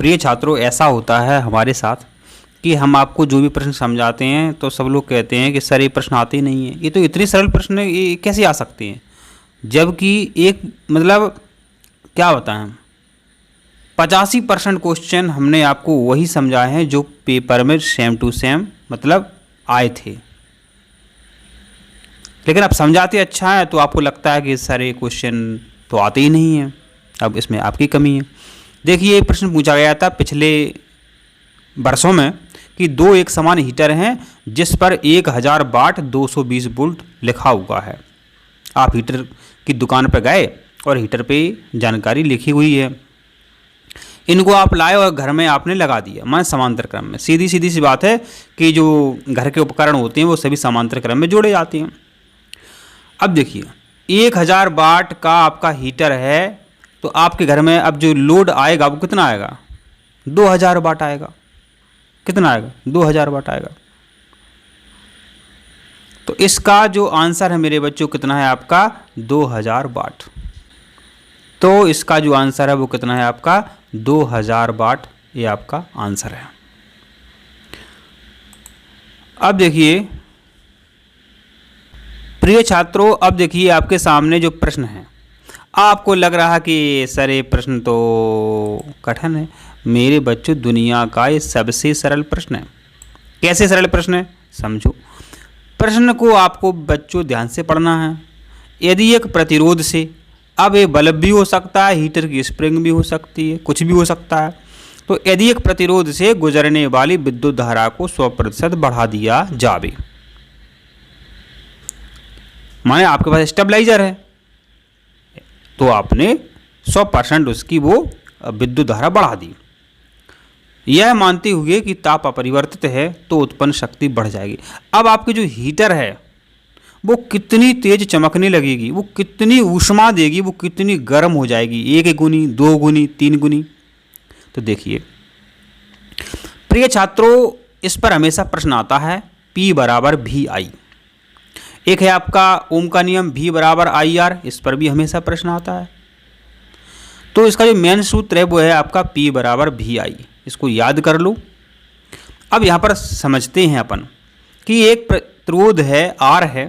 प्रिय छात्रों, ऐसा होता है हमारे साथ कि हम आपको जो भी प्रश्न समझाते हैं तो सब लोग कहते हैं कि सर ये प्रश्न आते ही नहीं है, ये तो इतने सरल प्रश्न है, ये कैसे आ सकते हैं। जबकि एक मतलब क्या बताएं हम, 85% क्वेश्चन हमने आपको वही समझाए हैं जो पेपर में सेम टू सेम मतलब आए थे। लेकिन आप समझाते अच्छा है तो आपको लगता है कि सर ये क्वेश्चन तो आते ही नहीं हैं। अब इसमें आपकी कमी है। देखिए, एक प्रश्न पूछा गया था पिछले वर्षों में कि दो एक समान हीटर हैं जिस पर 1000 वाट 220 वोल्ट लिखा हुआ है। आप हीटर की दुकान पर गए और हीटर पे जानकारी लिखी हुई है, इनको आप लाए और घर में आपने लगा दिया, माने समांतर क्रम में। सीधी सीधी सी बात है कि जो घर के उपकरण होते हैं वो सभी समांतर क्रम में जोड़े जाते हैं। अब देखिए, 1000 वाट का आपका हीटर है तो आपके घर में अब जो लोड आएगा वो कितना आएगा? 2000 वाट आएगा। कितना आएगा? 2000 वाट आएगा। तो इसका जो आंसर है मेरे बच्चों कितना है आपका? 2000 वाट। तो इसका जो आंसर है वो कितना है आपका? 2000 वाट, ये आपका आंसर है। अब देखिए प्रिय छात्रों, अब देखिए आपके सामने जो प्रश्न है, आपको लग रहा है कि सर ये प्रश्न तो कठिन है। मेरे बच्चों, दुनिया का ये सबसे सरल प्रश्न है। कैसे सरल प्रश्न है समझो। प्रश्न को आपको बच्चों ध्यान से पढ़ना है। यदि एक प्रतिरोध से, अब ये बल्ब भी हो सकता है, हीटर की स्प्रिंग भी हो सकती है, कुछ भी हो सकता है। तो यदि एक प्रतिरोध से गुजरने वाली विद्युत धारा को 100% बढ़ा दिया जावे, माने आपके पास स्टेबलाइजर है तो आपने 100% उसकी वो विद्युत धारा बढ़ा दी। यह मानते हुए कि ताप अपरिवर्तित है तो उत्पन्न शक्ति बढ़ जाएगी। अब आपकी जो हीटर है वो कितनी तेज चमकने लगेगी, वो कितनी ऊष्मा देगी, वो कितनी गर्म हो जाएगी, 1 गुनी, 2 गुनी, 3 गुनी। तो देखिए प्रिय छात्रों, इस पर हमेशा प्रश्न आता है P बराबर VI। एक है आपका ओम का नियम V बराबर IR, इस पर भी हमेशा प्रश्न आता है। तो इसका जो मेन सूत्र है वो है आपका P बराबर VI, इसको याद कर लो। अब यहाँ पर समझते हैं अपन कि एक प्रतिरोध है R है,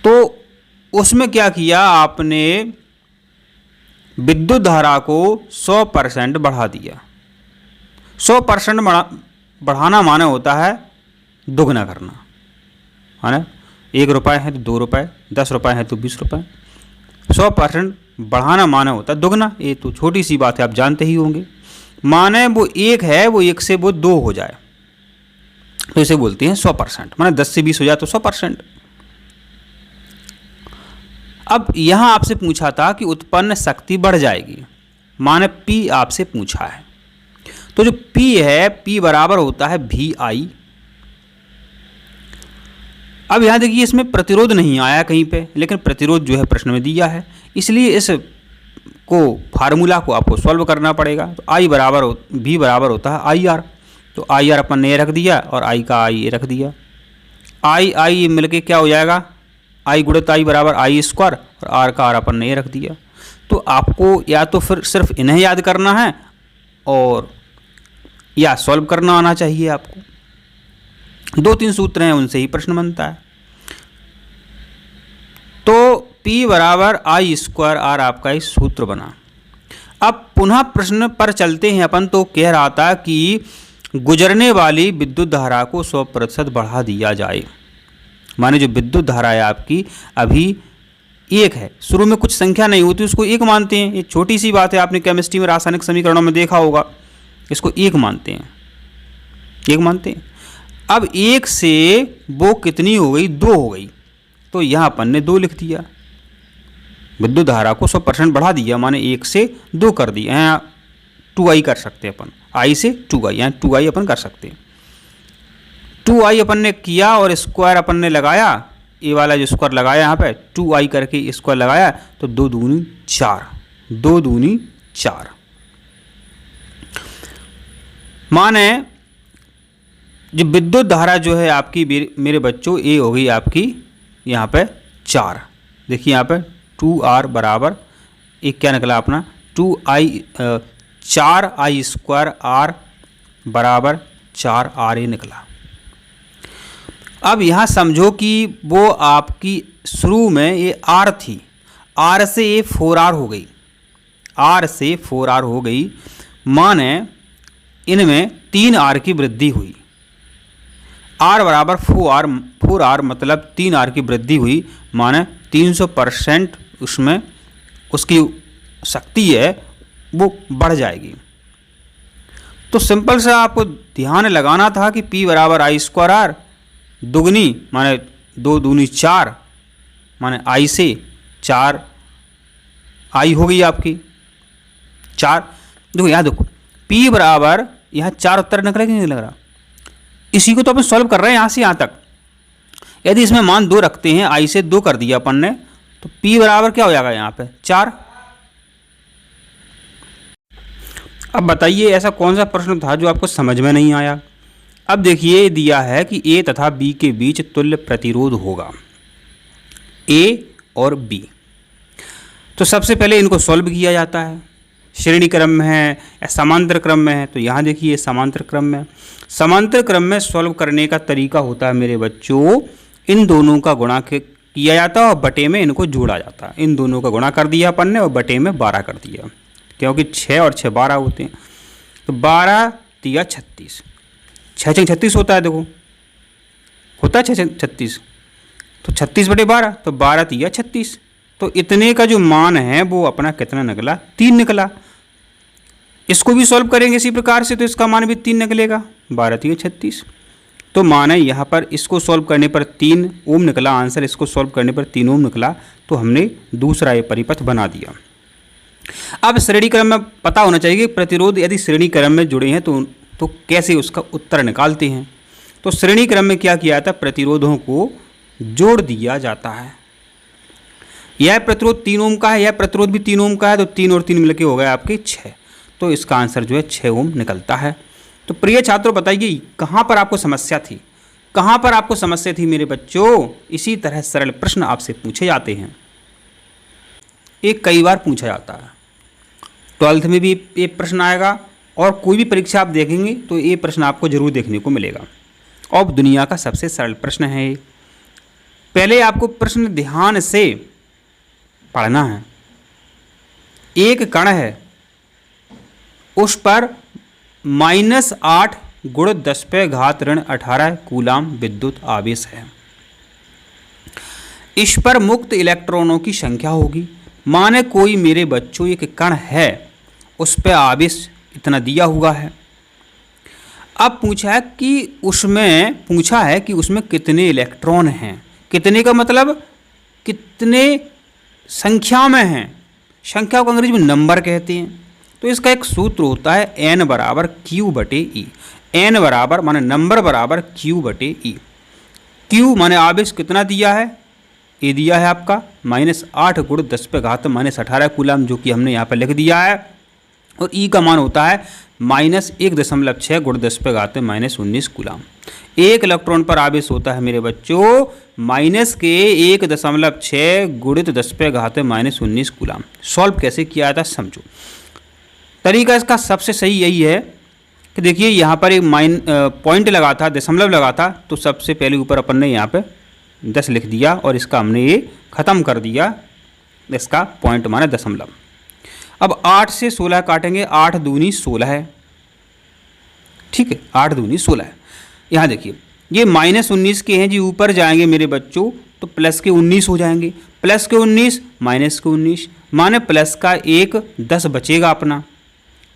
तो उसमें क्या किया आपने, विद्युत धारा को 100% बढ़ा दिया। 100% बढ़ाना माने होता है दुगना करना, है ना। 1 रुपये है तो 2 रुपये, 10 रुपये है तो 20 रुपये। 100% बढ़ाना माने होता है दुगना। ये तो छोटी सी बात है, आप जानते ही होंगे। माने वो 1 है, वो 1 से वो 2 हो जाए तो इसे बोलते हैं 100%। माने 10 से 20 हो जाए तो 100%। अब यहाँ आपसे पूछा था कि उत्पन्न शक्ति बढ़ जाएगी, माने P आपसे पूछा है। तो जो P है, P बराबर होता है VI। अब यहाँ देखिए इसमें प्रतिरोध नहीं आया कहीं पे, लेकिन प्रतिरोध जो है प्रश्न में दिया है, इसलिए इस को फार्मूला को आपको सॉल्व करना पड़ेगा। तो I बराबर V बराबर होता है IR। तो IR अपन ने रख दिया और I का I रख दिया। I मिलके क्या हो जाएगा? I गुणित I बराबर I स्क्वायर, और R का R अपन ने रख दिया। तो आपको या तो फिर सिर्फ इन्हें याद करना है और या सॉल्व करना आना चाहिए आपको। 2-3 सूत्र हैं, उनसे ही प्रश्न बनता है। तो P बराबर I स्क्वायर R आपका एक सूत्र बना। अब पुनः प्रश्न पर चलते हैं अपन। तो कह रहा था कि गुजरने वाली विद्युत धारा को 100% बढ़ा दिया जाए। माने जो विद्युत धारा है आपकी अभी 1 है, शुरू में कुछ संख्या नहीं होती उसको 1 मानते हैं। ये छोटी सी बात है, आपने केमिस्ट्री में रासायनिक समीकरणों में देखा होगा। इसको 1 मानते हैं, 1 मानते हैं। अब 1 से वो कितनी हो गई? 2 हो गई। तो यहाँ अपन ने 2 लिख दिया। विद्युत धारा को 100% बढ़ा दिया, माने 1 से 2 कर दिया। यहाँ 2I कर सकते हैं अपन, I से 2I, यहाँ 2I अपन कर सकते हैं। 2I अपन ने किया और स्क्वायर अपन ने लगाया, ये वाला जो स्क्वायर लगाया यहाँ पे 2I करके स्क्वायर लगाया, तो 2 दूनी 4, 2 दूनी 4। माने जो विद्युत धारा जो है आपकी मेरे बच्चों, ये हो गई आपकी यहाँ पे 4। देखिए यहाँ पे 2R बराबर एक क्या निकला अपना 4i² r बराबर 4ra निकला। अब यहाँ समझो कि वो आपकी शुरू में ये r थी, r से ये 4r हो गई, r से 4r हो गई, माने इनमें 3r की वृद्धि हुई। r बराबर 4r मतलब 3r की वृद्धि हुई, माने 300% उसमें उसकी शक्ति है वो बढ़ जाएगी। तो सिंपल सा आपको ध्यान लगाना था कि P बराबर I² R, दुगनी माने 2 दूनी 4, माने I से 4 I हो गई आपकी 4। देखो यहाँ देखो P बराबर यहाँ 4 उत्तर निकले कि नहीं लग रहा, इसी को तो अपन सॉल्व कर रहे हैं यहाँ से यहाँ तक। यदि इसमें मान 2 रखते हैं, I से 2 कर दिया अपन ने, तो P बराबर क्या हो जाएगा यहाँ पे 4। अब बताइए ऐसा कौन सा प्रश्न था जो आपको समझ में नहीं आया। अब देखिए दिया है कि A तथा B के बीच तुल्य प्रतिरोध होगा, A और B। तो सबसे पहले इनको सॉल्व किया जाता है, श्रेणी क्रम में है या समांतर क्रम में है। तो यहाँ देखिए समांतर क्रम में, समांतर क्रम में सॉल्व करने का तरीका होता है मेरे बच्चों, इन दोनों का गुणा किया जाता है और बटे में इनको जोड़ा जाता है। इन दोनों का गुणा कर दिया अपन ने और बटे में 12 कर दिया, क्योंकि 6 और 6 12 होते हैं। तो 12 तिया 36, 6 6 36 होता है, देखो होता है 6 6 36, तो 36 बटे 12, तो 12 तिया 36। तो इतने का जो मान है वो अपना कितना निकला 3 निकला। इसको भी सॉल्व करेंगे इसी प्रकार से, तो इसका मान भी 3 निकलेगा, 12 तिया 36। तो मान है यहाँ पर इसको सॉल्व करने पर 3 ओम निकला आंसर, इसको सॉल्व करने पर 3 ओम निकला। तो हमने दूसरा ये परिपथ बना दिया। अब श्रेणी क्रम में पता होना चाहिए कि प्रतिरोध यदि श्रेणी क्रम में जुड़े हैं तो कैसे उसका उत्तर निकालते हैं। तो श्रेणी क्रम में क्या किया जाता है, प्रतिरोधों को जोड़ दिया जाता है। यह प्रतिरोध 3 ओम का है, यह प्रतिरोध भी 3 ओम का है, तो 3 और 3 मिलके हो गए आपके 6। तो इसका आंसर जो है 6 ओम निकलता है। तो प्रिय छात्रों बताइए कहाँ पर आपको समस्या थी, कहाँ पर आपको समस्या थी मेरे बच्चों। इसी तरह सरल प्रश्न आपसे पूछे जाते हैं, एक कई बार पूछा जाता है। 12th में भी ये प्रश्न आएगा और कोई भी परीक्षा आप देखेंगे तो ये प्रश्न आपको जरूर देखने को मिलेगा। और दुनिया का सबसे सरल प्रश्न है। पहले आपको प्रश्न ध्यान से पढ़ना है। एक कण है, उस पर -8 × 10⁻18 कूलाम विद्युत आवेश है। इस पर मुक्त इलेक्ट्रॉनों की संख्या होगी। माने कोई मेरे बच्चों एक कण है, उस पर आवेश इतना दिया हुआ है। अब पूछा है कि उसमें कितने इलेक्ट्रॉन हैं। कितने का मतलब कितने संख्या में हैं, संख्या को अंग्रेजी में नंबर कहते हैं। तो इसका एक सूत्र होता है n बराबर Q/E। n बराबर माने नंबर बराबर Q/E। Q माने आवेश कितना दिया है, ये दिया है आपका -8 × 10⁻18 कूलाम, जो कि हमने यहाँ पर लिख दिया है। और E का मान होता है -1.6 × 10⁻19 कूलाम। एक इलेक्ट्रॉन पर आवेश होता है मेरे बच्चों -1.6 × 10⁻19 कूलाम। सॉल्व कैसे किया जाता समझो। तरीका इसका सबसे सही यही है कि देखिए यहाँ पर एक पॉइंट लगा था, दशमलव लगा था, तो सबसे पहले ऊपर अपन ने यहाँ पे 10 लिख दिया और इसका हमने ये ख़त्म कर दिया, इसका पॉइंट माना दशमलव। अब 8 से 16 काटेंगे, 8 दूनी 16 है, ठीक है, 8 दूनी 16 है। यहाँ देखिए ये -19 के हैं जी, ऊपर जाएंगे मेरे बच्चों तो प्लस के 19 हो जाएंगे, प्लस के 19 माइनस के 19, माने प्लस का एक 10 बचेगा अपना।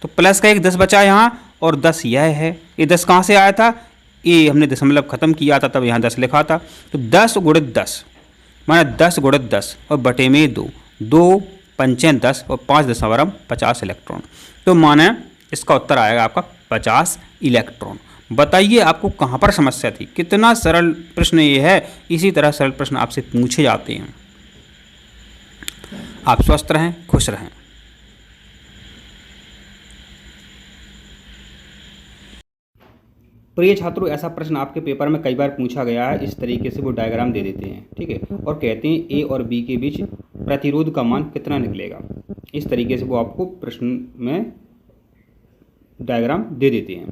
तो प्लस का एक 10 बचा यहाँ और 10 यह है। ये 10 कहाँ से आया था, ये हमने दशमलव खत्म किया था तब यहाँ 10 लिखा था। तो 10 × 10 माने 10 × 10 और बटे में 2, 2 पंचे 10 और 5.50 इलेक्ट्रॉन। तो माने इसका उत्तर आएगा आपका 50 इलेक्ट्रॉन। बताइए आपको कहाँ पर समस्या थी। कितना सरल प्रश्न ये है। इसी तरह सरल प्रश्न आपसे पूछे जाते हैं। आप स्वस्थ रहें, खुश रहें। प्रिय छात्रों, ऐसा प्रश्न आपके पेपर में कई बार पूछा गया है। इस तरीके से वो डायग्राम दे देते हैं, ठीक है, और कहते हैं ए और बी के बीच प्रतिरोध का मान कितना निकलेगा। इस तरीके से वो आपको प्रश्न में डायग्राम दे देते हैं।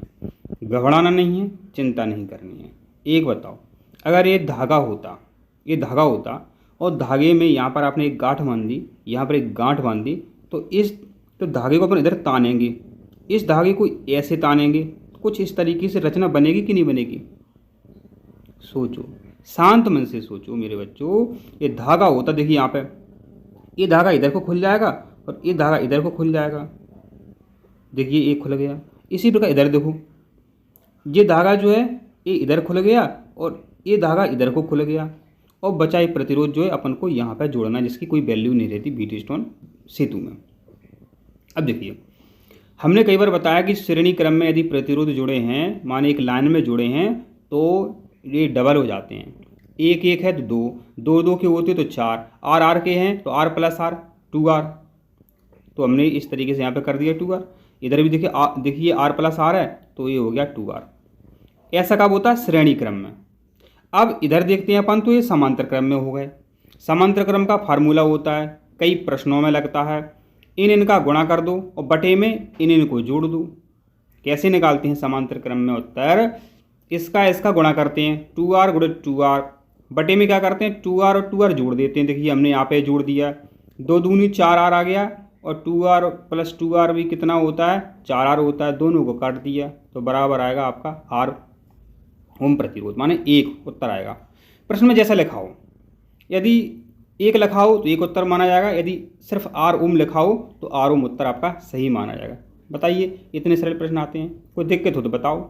घबराना नहीं है, चिंता नहीं करनी है। एक बताओ, अगर ये धागा होता और धागे में यहाँ पर आपने एक गांठ बांध दी, यहाँ पर एक गांठ बांध दी, तो धागे को अपन इधर तानेंगे, इस धागे को ऐसे तानेंगे, कुछ इस तरीके से रचना बनेगी कि नहीं बनेगी? सोचो, शांत मन से सोचो मेरे बच्चों। ये धागा होता, देखिए यहाँ पे ये धागा इधर को खुल जाएगा और ये धागा इधर को खुल जाएगा। देखिए ये खुल गया। इसी प्रकार इधर देखो, ये धागा जो है ये इधर खुल गया और ये धागा इधर को खुल गया, और बचा एक प्रतिरोध जो है अपन को यहाँ पर जोड़ना है, जिसकी कोई वैल्यू नहीं रहती व्हीटस्टोन सेतु में। अब देखिए, हमने कई बार बताया कि श्रेणी क्रम में यदि प्रतिरोध जुड़े हैं, माने एक लाइन में जुड़े हैं, तो ये डबल हो जाते हैं। एक एक है तो दो, दो दो के होते तो चार, आर आर के हैं तो आर प्लस आर 2R। तो हमने इस तरीके से यहाँ पे कर दिया 2R। इधर भी देखिए आर प्लस आर है तो ये हो गया 2R। ऐसा कब होता है? श्रेणी क्रम में। अब इधर देखते हैं अपन, तो ये समांतर क्रम में हो गए। समांतर क्रम का फार्मूला होता है, कई प्रश्नों में लगता है, इनका गुणा कर दो और बटे में इनको जोड़ दो। कैसे निकालते हैं समांतर क्रम में उत्तर? इसका गुणा करते हैं, 2R गुणित 2R, बटे में क्या करते हैं 2R और 2R जोड़ देते हैं। देखिए हमने यहाँ पे जोड़ दिया, 2 दूनी 4R आ गया, और 2R प्लस 2R भी कितना होता है? 4R होता है। दोनों को काट दिया तो बराबर आएगा आपका R ओम प्रतिरोध, माने 1 उत्तर आएगा। प्रश्न में जैसा लिखा हो, यदि 1 लिखा हो तो 1 उत्तर माना जाएगा, यदि सिर्फ R ओम लिखा हो तो R ओम उत्तर आपका सही माना जाएगा। बताइए, इतने सरल प्रश्न आते हैं, कोई दिक्कत हो तो बताओ।